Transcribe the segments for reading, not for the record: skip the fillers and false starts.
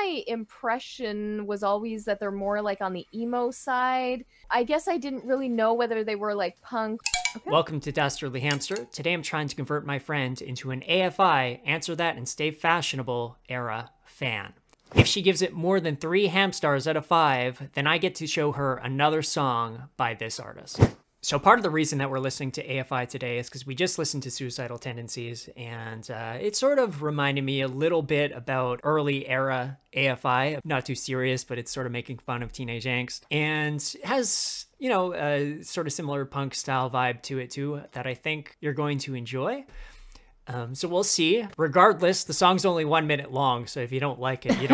my impression was always that they're more like on the emo side. I guess I didn't really know whether they were like punk. Okay. Welcome to Dastardly Hamster. Today I'm trying to convert my friend into an AFI, answer that and stay fashionable era fan. If she gives it more than 3 ham stars out of 5, then I get to show her another song by this artist. So part of the reason that we're listening to AFI today is because we just listened to Suicidal Tendencies, and it sort of reminded me a little bit about early era AFI. Not too serious, but it's sort of making fun of teenage angst, and has, you know, a sort of similar punk style vibe to it too that I think you're going to enjoy. So we'll see. Regardless, the song's only 1 minute long, so if you don't like it, you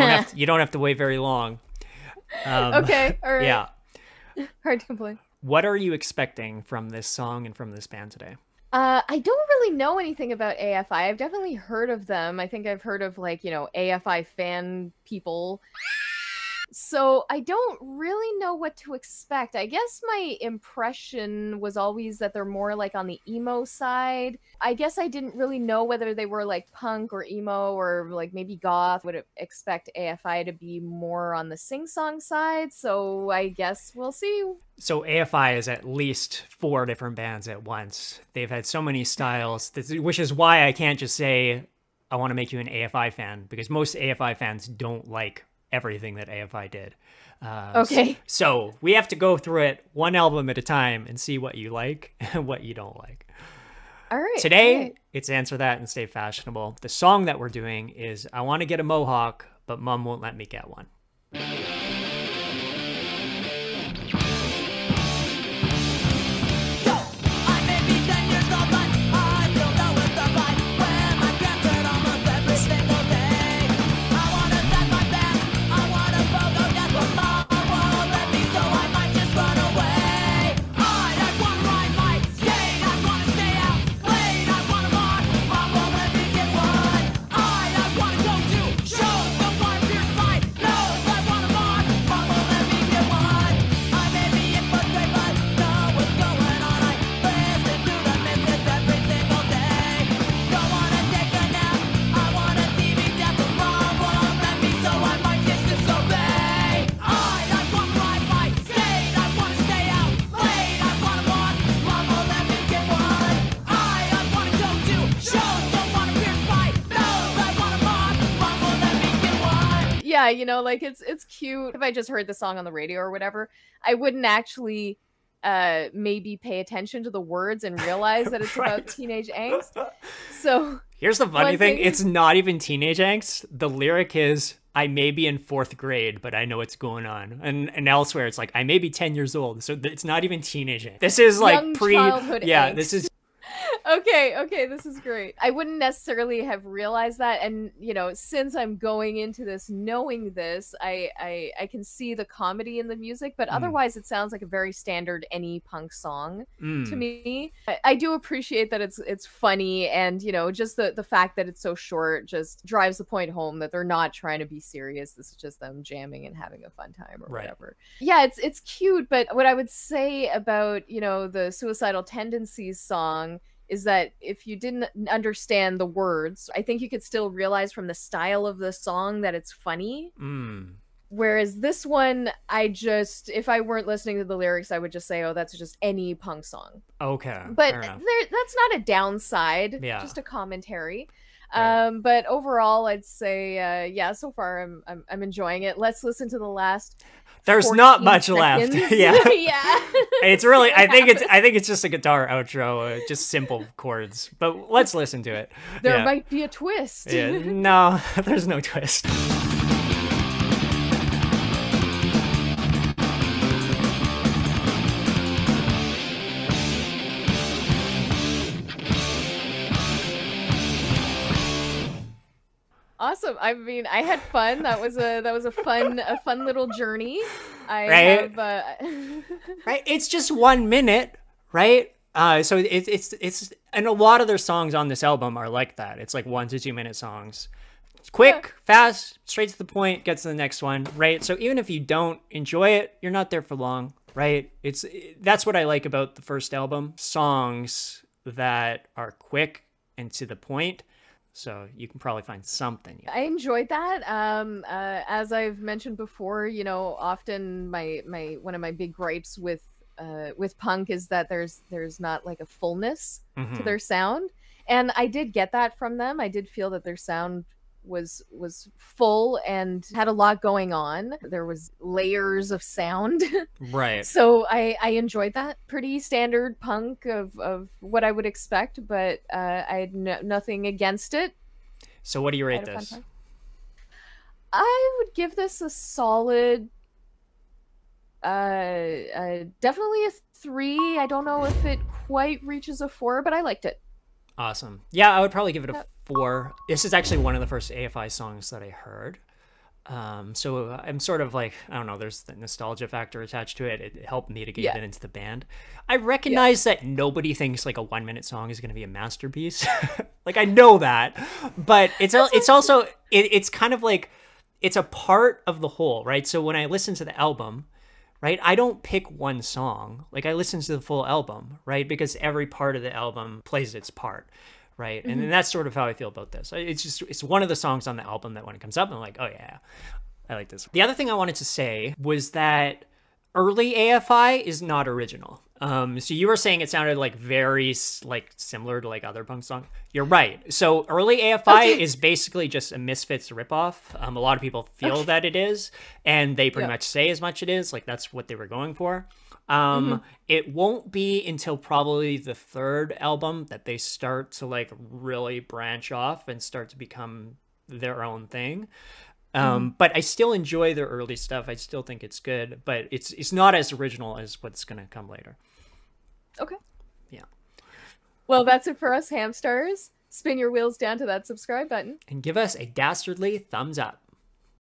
don't have to wait very long. Okay, all right. Yeah. Hard to complain. What are you expecting from this song and from this band today? I don't really know anything about AFI. I've definitely heard of them. I think I've heard of, like, you know, AFI fan people. So I don't really know what to expect. I guess my impression was always that they're more like on the emo side. I guess I didn't really know whether they were like punk or emo or like maybe goth. Would expect AFI to be more on the sing-song side. So I guess we'll see. So AFI is at least 4 different bands at once. They've had so many styles, which is why I can't just say I want to make you an AFI fan, because most AFI fans don't like everything that AFI did. Okay. So we have to go through it one album at a time and see what you like and what you don't like. All right. Today, it's Answer That and Stay Fashionable. The song that we're doing is I Want to Get a Mohawk, but Mom Won't Let Me Get One. Yeah, you know, like it's cute. If I just heard the song on the radio or whatever, I wouldn't actually maybe pay attention to the words and realize that it's about teenage angst. So here's the funny thing, it's not even teenage angst. The lyric is, I may be in 4th grade, but I know what's going on. And elsewhere it's like, I may be 10 years old. So it's not even teenage angst. This is like childhood angst. This is Okay, this is great. I wouldn't necessarily have realized that, and you know, since I'm going into this knowing this, I can see the comedy in the music, but otherwise it sounds like a very standard any punk song to me. I do appreciate that it's funny, and you know, just the fact that it's so short just drives the point home that they're not trying to be serious. This is just them jamming and having a fun time or whatever. Yeah, it's cute, but what I would say about, you know, the Suicidal Tendencies song is that if you didn't understand the words, I think you could still realize from the style of the song that it's funny. Whereas this one, if I weren't listening to the lyrics, I would just say, oh, that's just any punk song. Okay. But that's not a downside, just a commentary. Right. But overall, I'd say, yeah, so far I'm enjoying it. Let's listen to the last. There's not much left. Yeah. Yeah. It's really, I think it's just a guitar outro, just simple chords. But let's listen to it. There might be a twist. Yeah. No, there's no twist. Awesome. I mean, I had fun. That was a fun little journey. Right. It's just 1 minute, right? So it's and a lot of their songs on this album are like that. It's like 1 to 2 minute songs. It's quick, fast, straight to the point, gets to the next one, right? So even if you don't enjoy it, you're not there for long, right? That's what I like about the first album. Songs that are quick and to the point. So you can probably find something. I enjoyed that. As I've mentioned before, you know, often my one of my big gripes with punk is that there's not like a fullness to their sound, and I did get that from them. I did feel that their sound was full and had a lot going on. There was layers of sound. Right. So I enjoyed that. Pretty standard punk of what I would expect, but I had nothing against it. So what do you rate this? I would give this a solid definitely a 3. I don't know if it quite reaches a 4, but I liked it. Awesome. Yeah, I would probably give it a 4. This is actually one of the first AFI songs that I heard. So I'm sort of like, I don't know, there's the nostalgia factor attached to it. It helped me to get it into the band. I recognize that nobody thinks like a 1-minute song is going to be a masterpiece. Like, I know that, but it's also, it's kind of like, it's a part of the whole, right? So when I listen to the album, right, I don't pick one song. Like, I listen to the full album, right? Because every part of the album plays its part, right? Mm-hmm. And that's sort of how I feel about this. It's one of the songs on the album that when it comes up, I'm like, oh yeah, I like this. The other thing I wanted to say was that early AFI is not original. So you were saying it sounded like very like similar to like other punk songs. You're right. So early AFI is basically just a Misfits ripoff. A lot of people feel that it is, and they pretty much say as much it is. Like, that's what they were going for. It won't be until probably the 3rd album that they start to like really branch off and start to become their own thing. But I still enjoy their early stuff. I still think it's good, but it's not as original as what's going to come later. Okay. Yeah. Well, that's it for us, hamsters. Spin your wheels down to that subscribe button. And give us a dastardly thumbs up.